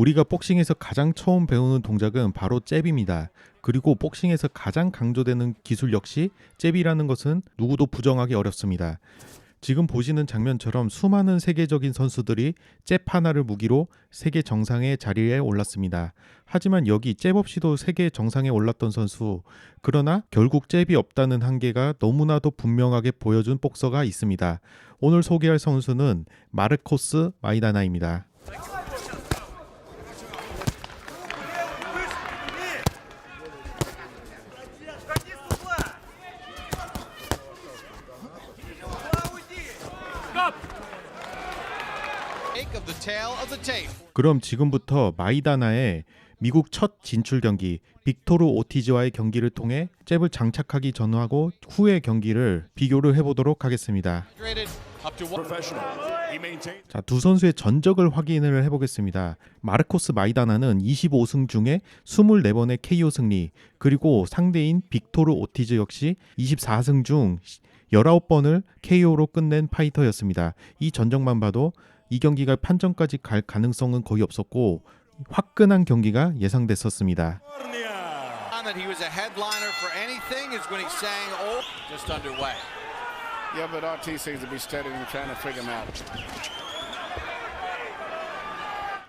우리가 복싱에서 가장 처음 배우는 동작은 바로 잽입니다. 그리고 복싱에서 가장 강조되는 기술 역시 잽이라는 것은 누구도 부정하기 어렵습니다. 지금 보시는 장면처럼 수많은 세계적인 선수들이 잽 하나를 무기로 세계 정상의 자리에 올랐습니다. 하지만 여기 잽 없이도 세계 정상에 올랐던 선수, 그러나 결국 잽이 없다는 한계가 너무나도 분명하게 보여준 복서가 있습니다. 오늘 소개할 선수는 마르코스 마이다나입니다. 그럼 지금부터 마이다나의 미국 첫 진출 경기 빅토르 오티즈와의 경기를 통해 잽을 장착하기 전하고 후의 경기를 비교를 해보도록 하겠습니다. 자, 두 선수의 전적을 확인을 해보겠습니다. 마르코스 마이다나는 25승 중에 24번의 KO 승리, 그리고 상대인 빅토르 오티즈 역시 24승 중 19번을 KO로 끝낸 파이터였습니다. 이 전적만 봐도 이 경기가 판정까지 갈 가능성은 거의 없었고 화끈한 경기가 예상됐었습니다.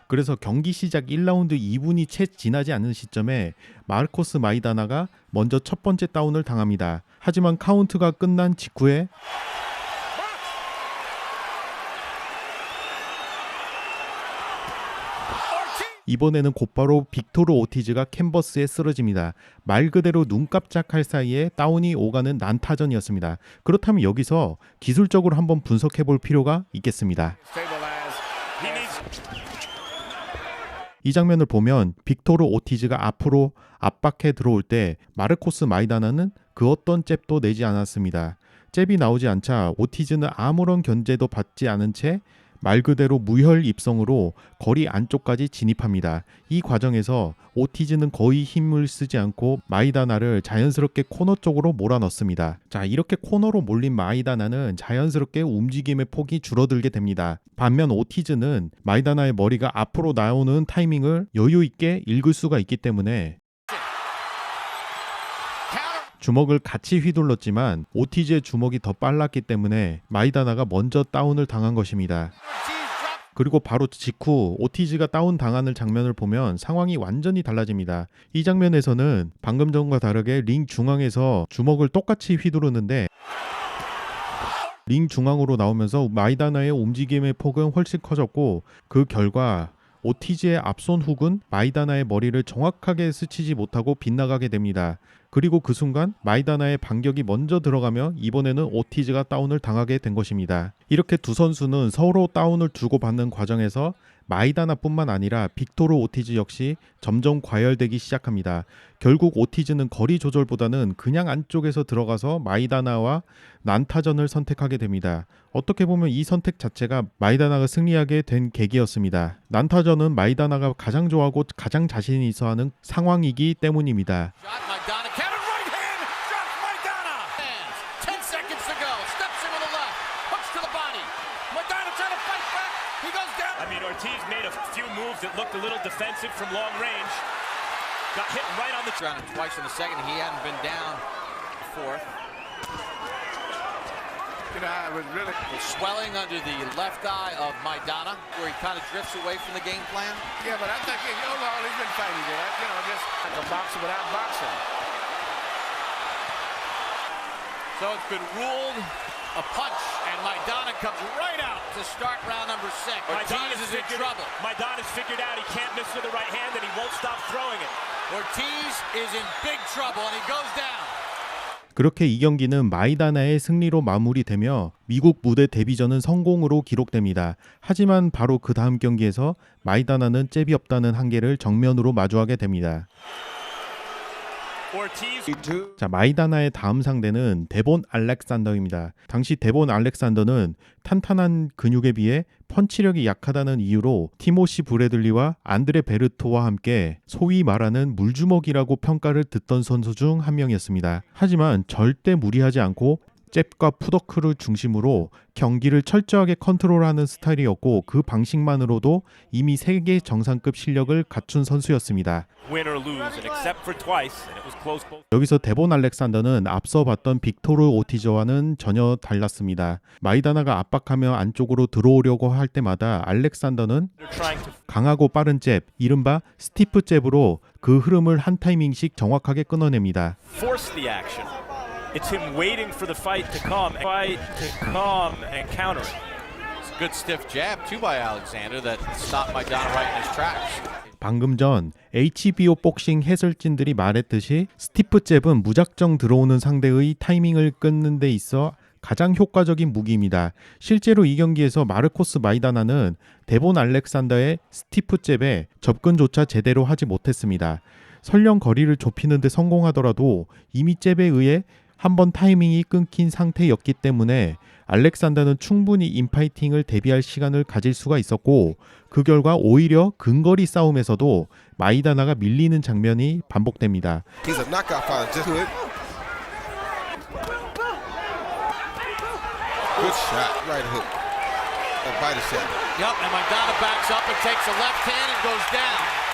그래서 경기 시작 1라운드 2분이 채 지나지 않은 시점에 마르코스 마이다나가 먼저 첫 번째 다운을 당합니다. 하지만 카운트가 끝난 직후에 이번에는 곧바로 빅토르 오티즈가 캔버스에 쓰러집니다. 말 그대로 눈 깜짝할 사이에 다운이 오가는 난타전이었습니다. 그렇다면 여기서 기술적으로 한번 분석해 볼 필요가 있겠습니다. 이 장면을 보면 빅토르 오티즈가 앞으로 압박해 들어올 때 마르코스 마이다나는 그 어떤 잽도 내지 않았습니다. 잽이 나오지 않자 오티즈는 아무런 견제도 받지 않은 채 말 그대로 무혈 입성으로 거리 안쪽까지 진입합니다. 이 과정에서 오티즈는 거의 힘을 쓰지 않고 마이다나를 자연스럽게 코너 쪽으로 몰아넣습니다. 자, 이렇게 코너로 몰린 마이다나는 자연스럽게 움직임의 폭이 줄어들게 됩니다. 반면 오티즈는 마이다나의 머리가 앞으로 나오는 타이밍을 여유 있게 읽을 수가 있기 때문에 주먹을 같이 휘둘렀지만 오티즈의 주먹이 더 빨랐기 때문에 마이다나가 먼저 다운을 당한 것입니다. 그리고 바로 직후 오티즈가 다운 당하는 장면을 보면 상황이 완전히 달라집니다. 이 장면에서는 방금 전과 다르게 링 중앙에서 주먹을 똑같이 휘두르는데 링 중앙으로 나오면서 마이다나의 움직임의 폭은 훨씬 커졌고 그 결과 오티즈의 앞손 훅은 마이다나의 머리를 정확하게 스치지 못하고 빗나가게 됩니다. 그리고 그 순간 마이다나의 반격이 먼저 들어가며 이번에는 오티즈가 다운을 당하게 된 것입니다. 이렇게 두 선수는 서로 다운을 주고받는 과정에서 마이다나뿐만 아니라 빅토르 오티즈 역시 점점 과열되기 시작합니다. 결국 오티즈는 거리 조절보다는 그냥 안쪽에서 들어가서 마이다나와 난타전을 선택하게 됩니다. 어떻게 보면 이 선택 자체가 마이다나가 승리하게 된 계기였습니다. 난타전은 마이다나가 가장 좋아하고 가장 자신이 있어하는 상황이기 때문입니다. Ortiz made a few moves that looked a little defensive from long range. Got hit right on the ground twice in the second. He hadn't been down before. You know, it was really swelling under the left eye of Maidana, where he kind of drifts away from the game plan. Yeah, but I think overall he's been fighting good. You know, just like a boxer without boxing. So it's been ruled a punch, and Maidana comes right out to start round number 6. Ortiz is in trouble. Maidana's figured out he can't miss with the right hand, and he won't stop throwing it. Ortiz is in big trouble, and he goes down. 그렇게 이 경기는 마이다나의 승리로 마무리되며 미국 무대 데뷔전은 성공으로 기록됩니다. 하지만 바로 그 다음 경기에서 마이다나는 잽이 없다는 한계를 정면으로 마주하게 됩니다. 자, 마이다나의 다음 상대는 데본 알렉산더입니다. 당시 데본 알렉산더는 탄탄한 근육에 비해 펀치력이 약하다는 이유로 티모시 브래들리와 안드레 베르토와 함께 소위 말하는 물주먹이라고 평가를 듣던 선수 중 한 명이었습니다. 하지만 절대 무리하지 않고 잽과 푸더크를 중심으로 경기를 철저하게 컨트롤하는 스타일이었고 그 방식만으로도 이미 세계 정상급 실력을 갖춘 선수였습니다. 여기서 데본 알렉산더는 앞서 봤던 빅토르 오티저와는 전혀 달랐습니다. 마이다나가 압박하며 안쪽으로 들어오려고 할 때마다 알렉산더는 강하고 빠른 잽, 이른바 스티프 잽으로 그 흐름을 한 타이밍씩 정확하게 끊어냅니다. It's him waiting for the fight to come and counter it. It's a good stiff jab too by Alexander that stopped Maidana right in his tracks. 방금 전 HBO 복싱 해설진들이 말했듯이 스티프 잽은 무작정 들어오는 상대의 타이밍을 끊는 데 있어 가장 효과적인 무기입니다. 실제로 이 경기에서 마르코스 마이다나는 데본 알렉산더의 스티프 잽에 접근조차 제대로 하지 못했습니다. 설령 거리를 좁히는 데 성공하더라도 이미 잽에 의해 한번 타이밍이 끊긴 상태였기 때문에 알렉산더는 충분히 인파이팅을 대비할 시간을 가질 수가 있었고 그 결과 오히려 근거리 싸움에서도 마이다나가 밀리는 장면이 반복됩니다. He's a knockout fighter, just good. Good shot, right hook. A body shot. Yep, and Maidana backs up and takes a left hand and goes down.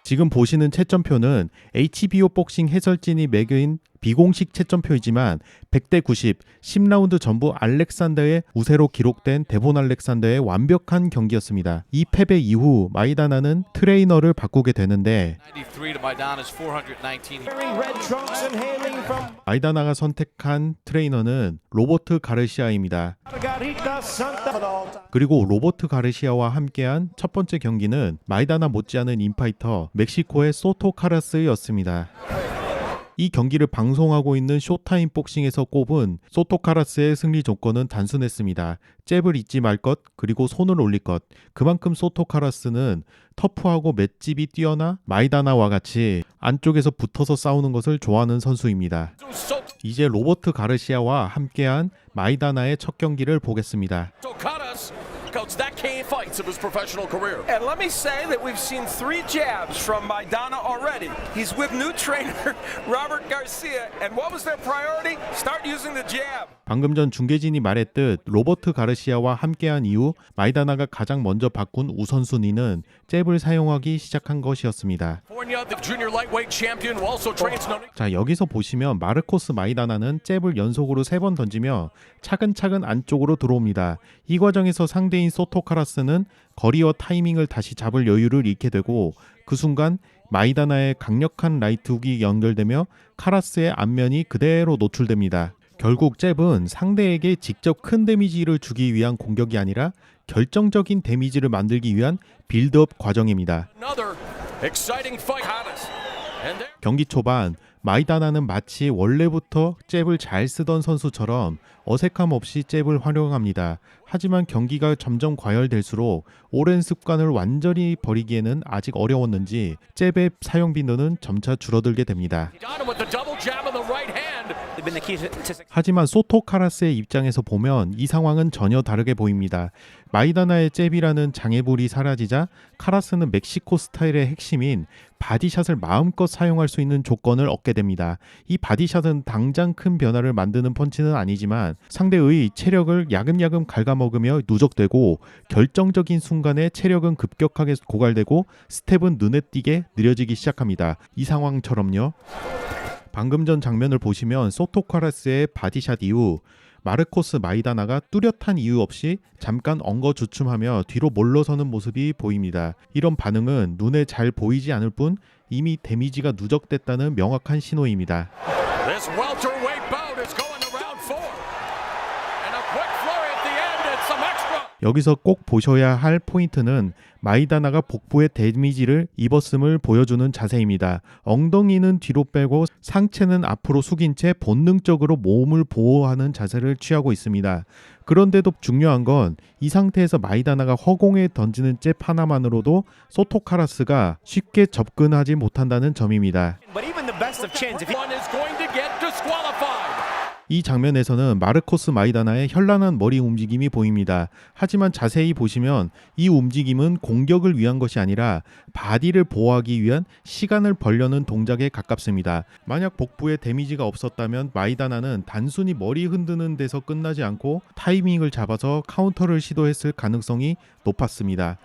지금 보시는 채점표는 HBO 복싱 해설진이 매긴 비공식 채점표이지만 100대 90, 10라운드 전부 알렉산더의 우세로 기록된 데본 알렉산더의 완벽한 경기였습니다. 이 패배 이후 마이다나는 트레이너를 바꾸게 되는데 93 to Maidana's 419. 마이다나가 선택한 트레이너는 로버트 가르시아입니다. 그리고 로버트 가르시아와 함께한 첫 번째 경기는 마이다나 못지않은 인파이터 멕시코의 소토 카라스였습니다. 이 경기를 방송하고 있는 쇼타임 복싱에서 꼽은 소토 카라스의 승리 조건은 단순했습니다. 잽을 잊지 말 것, 그리고 손을 올릴 것. 그만큼 소토 카라스는 터프하고 맷집이 뛰어나 마이다나와 같이 안쪽에서 붙어서 싸우는 것을 좋아하는 선수입니다. 이제 로버트 가르시아와 함께한 마이다나의 첫 경기를 보겠습니다. Coach, that came fights of his professional career. And let me say that we've seen 3 jabs from Maidana already. He's with new trainer Robert Garcia. And what was their priority? Start using the jab. 방금 전 중계진이 말했듯 로버트 가르시아와 함께한 이후 마이다나가 가장 먼저 바꾼 우선순위는 잽을 사용하기 시작한 것이었습니다. 자, 여기서 보시면 마르코스 마이다나는 잽을 연속으로 3번 던지며 차근차근 안쪽으로 들어옵니다. 이 과정에서 상대인 소토 카라스는 거리와 타이밍을 다시 잡을 여유를 잃게 되고 그 순간 마이다나의 강력한 라이트 훅이 연결되며 카라스의 안면이 그대로 노출됩니다. 결국 잽은 상대에게 직접 큰 데미지를 주기 위한 공격이 아니라 결정적인 데미지를 만들기 위한 빌드업 과정입니다. 경기 초반 마이다나는 마치 원래부터 잽을 잘 쓰던 선수처럼 어색함 없이 잽을 활용합니다. 하지만 경기가 점점 과열될수록 오랜 습관을 완전히 버리기에는 아직 어려웠는지 잽의 사용 빈도는 점차 줄어들게 됩니다. 하지만 소토 카라스의 입장에서 보면 이 상황은 전혀 다르게 보입니다. 마이다나의 잽이라는 장애물이 사라지자 카라스는 멕시코 스타일의 핵심인 바디샷을 마음껏 사용할 수 있는 조건을 얻게 됩니다. 이 바디샷은 당장 큰 변화를 만드는 펀치는 아니지만 상대의 체력을 야금야금 갉아먹으며 누적되고 결정적인 순간에 체력은 급격하게 고갈되고 스텝은 눈에 띄게 느려지기 시작합니다. 이 상황처럼요. 방금 전 장면을 보시면 소토 카라스의 바디샷 이후 마르코스 마이다나가 뚜렷한 이유 없이 잠깐 엉거주춤하며 뒤로 물러서는 모습이 보입니다. 이런 반응은 눈에 잘 보이지 않을 뿐 이미 데미지가 누적됐다는 명확한 신호입니다. 여기서 꼭 보셔야 할 포인트는 마이다나가 복부에 데미지를 입었음을 보여주는 자세입니다. 엉덩이는 뒤로 빼고 상체는 앞으로 숙인 채 본능적으로 몸을 보호하는 자세를 취하고 있습니다. 그런데도 중요한 건 이 상태에서 마이다나가 허공에 던지는 잽 하나만으로도 소토 카라스가 쉽게 접근하지 못한다는 점입니다. 이 장면에서는 마르코스 마이다나의 현란한 머리 움직임이 보입니다. 하지만 자세히 보시면 이 움직임은 공격을 위한 것이 아니라 바디를 보호하기 위한 시간을 벌려는 동작에 가깝습니다. 만약 복부에 데미지가 없었다면 마이다나는 단순히 머리 흔드는 데서 끝나지 않고 타이밍을 잡아서 카운터를 시도했을 가능성이 높았습니다.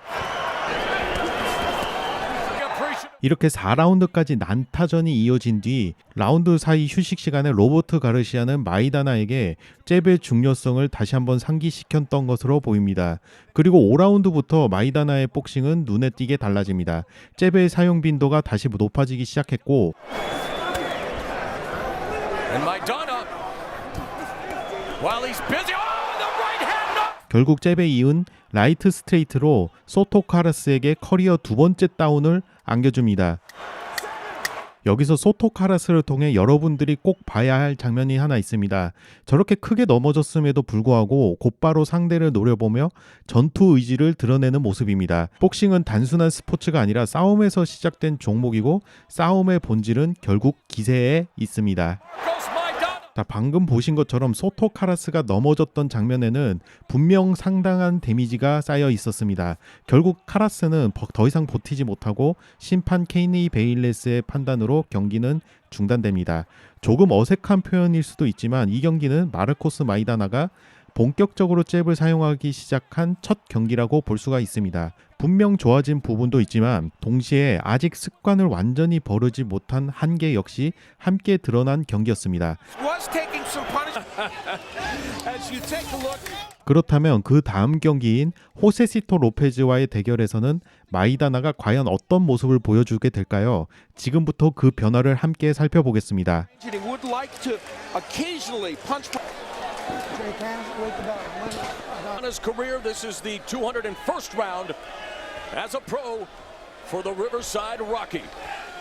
이렇게 4라운드까지 난타전이 이어진 뒤 라운드 사이 휴식 시간에 로버트 가르시아는 마이다나에게 잽의 중요성을 다시 한번 상기시켰던 것으로 보입니다. 그리고 5라운드부터 마이다나의 복싱은 눈에 띄게 달라집니다. 잽의 사용 빈도가 다시 높아지기 시작했고 결국 잽에 이은 라이트 스트레이트로 소토 카라스에게 커리어 두 번째 다운을 안겨줍니다. 여기서 소토 카라스를 통해 여러분들이 꼭 봐야 할 장면이 하나 있습니다. 저렇게 크게 넘어졌음에도 불구하고 곧바로 상대를 노려보며 전투 의지를 드러내는 모습입니다. 복싱은 단순한 스포츠가 아니라 싸움에서 시작된 종목이고 싸움의 본질은 결국 기세에 있습니다. 자, 방금 보신 것처럼 소토 카라스가 넘어졌던 장면에는 분명 상당한 데미지가 쌓여 있었습니다. 결국 카라스는 더 이상 버티지 못하고 심판 케이니 베일레스의 판단으로 경기는 중단됩니다. 조금 어색한 표현일 수도 있지만 이 경기는 마르코스 마이다나가 본격적으로 잽을 사용하기 시작한 첫 경기라고 볼 수가 있습니다. 분명 좋아진 부분도 있지만 동시에 아직 습관을 완전히 버리지 못한 한계 역시 함께 드러난 경기였습니다. 그렇다면 그 다음 경기인 호세시토 로페즈와의 대결에서는 마이다나가 과연 어떤 모습을 보여주게 될까요? 지금부터 그 변화를 함께 살펴보겠습니다. On his career, this is the 201st round as a pro for the Riverside Rocky.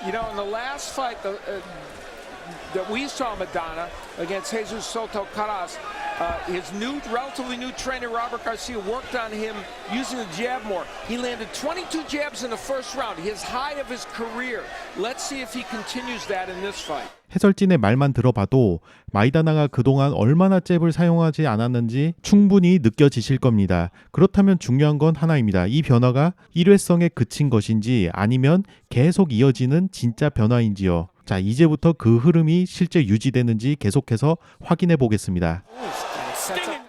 You know, in the last fight that we saw Madonna against Jesus Soto Caras, his relatively new trainer Robert Garcia worked on him using the jab more. He landed 22 jabs in the first round, his high of his career. Let's see if he continues that in this fight. 해설진의 말만 들어봐도 마이다나가 그동안 얼마나 잽을 사용하지 않았는지 충분히 느껴지실 겁니다. 그렇다면 중요한 건 하나입니다. 이 변화가 일회성에 그친 것인지 아니면 계속 이어지는 진짜 변화인지요. 자, 이제부터 그 흐름이 실제 유지되는지 계속해서 확인해 보겠습니다.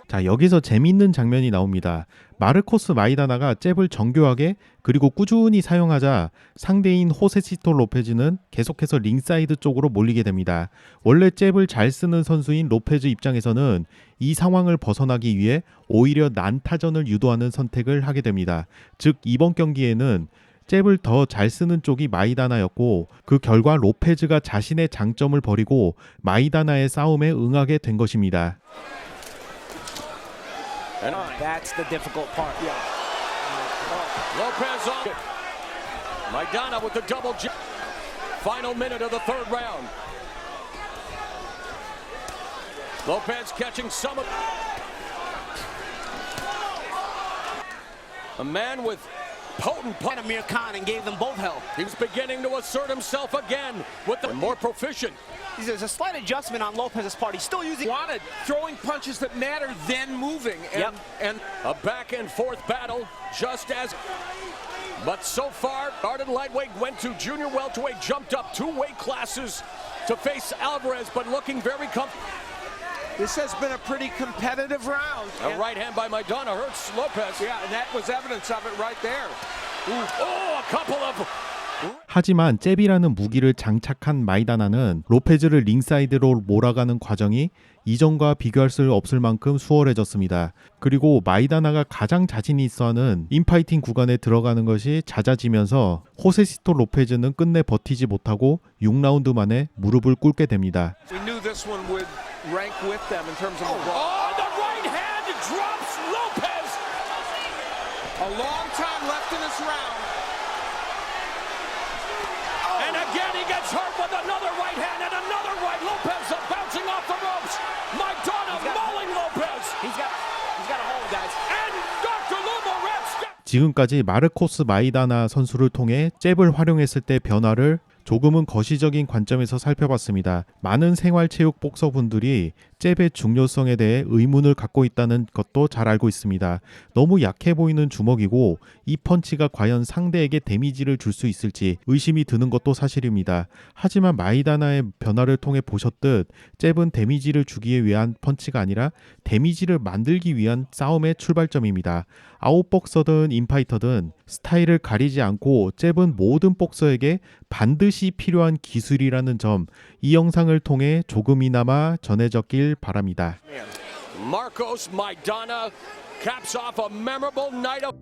자, 여기서 재미있는 장면이 나옵니다. 마르코스 마이다나가 잽을 정교하게 그리고 꾸준히 사용하자 상대인 호세시토 로페즈는 계속해서 링사이드 쪽으로 몰리게 됩니다. 원래 잽을 잘 쓰는 선수인 로페즈 입장에서는 이 상황을 벗어나기 위해 오히려 난타전을 유도하는 선택을 하게 됩니다. 즉 이번 경기에는 잽을 더 잘 쓰는 쪽이 마이다나였고 그 결과 로페즈가 자신의 장점을 버리고 마이다나의 싸움에 응하게 된 것입니다. That's the difficult part. Yeah. Lopez on. Maidana with the double jab. Final minute of the third round. Lopez catching some of. A man with potent punch. Amir Khan and gave them both hell. He was beginning to assert himself again with the more proficient. There's a slight adjustment on Lopez's part. He's still using throwing punches that matter, then moving. And a back and forth battle, just as. But so far, started lightweight, went to junior welterweight, jumped up 2 weight classes to face Alvarez, but looking very comfortable. This has been a pretty competitive round. A right hand by Maidana hurts Lopez. Yeah, and that was evidence of it right there. Oh, a couple of. 하지만 잽이라는 무기를 장착한 마이다나는 로페즈를 링사이드로 몰아가는 과정이 이전과 비교할 수 없을 만큼 수월해졌습니다. 그리고 마이다나가 가장 자신이 있어하는 인파이팅 구간에 들어가는 것이 잦아지면서 호세시토 로페즈는 끝내 버티지 못하고 6라운드 만에 무릎을 꿇게 됩니다. We knew this one would rank with them in terms of the right hand drops Lopez. A long time left in this round. And again he gets hurt with another right hand and another right. Lopez bouncing off the ropes. Maidana mauling Lopez. He's got a hold, guys. And Dr. Lumo 지금까지 마르코스 마이다나 선수를 통해 잽을 활용했을 때 변화를 조금은 거시적인 관점에서 살펴봤습니다. 많은 생활체육 복서분들이 잽의 중요성에 대해 의문을 갖고 있다는 것도 잘 알고 있습니다. 너무 약해 보이는 주먹이고 이 펀치가 과연 상대에게 데미지를 줄 수 있을지 의심이 드는 것도 사실입니다. 하지만 마이다나의 변화를 통해 보셨듯 잽은 데미지를 주기 위한 펀치가 아니라 데미지를 만들기 위한 싸움의 출발점입니다. 아웃복서든 인파이터든 스타일을 가리지 않고 잽은 모든 복서에게 반드시 필요한 기술이라는 점, 이 영상을 통해 조금이나마 전해졌길 바랍니다. Marcos Maidana caps off a memorable night of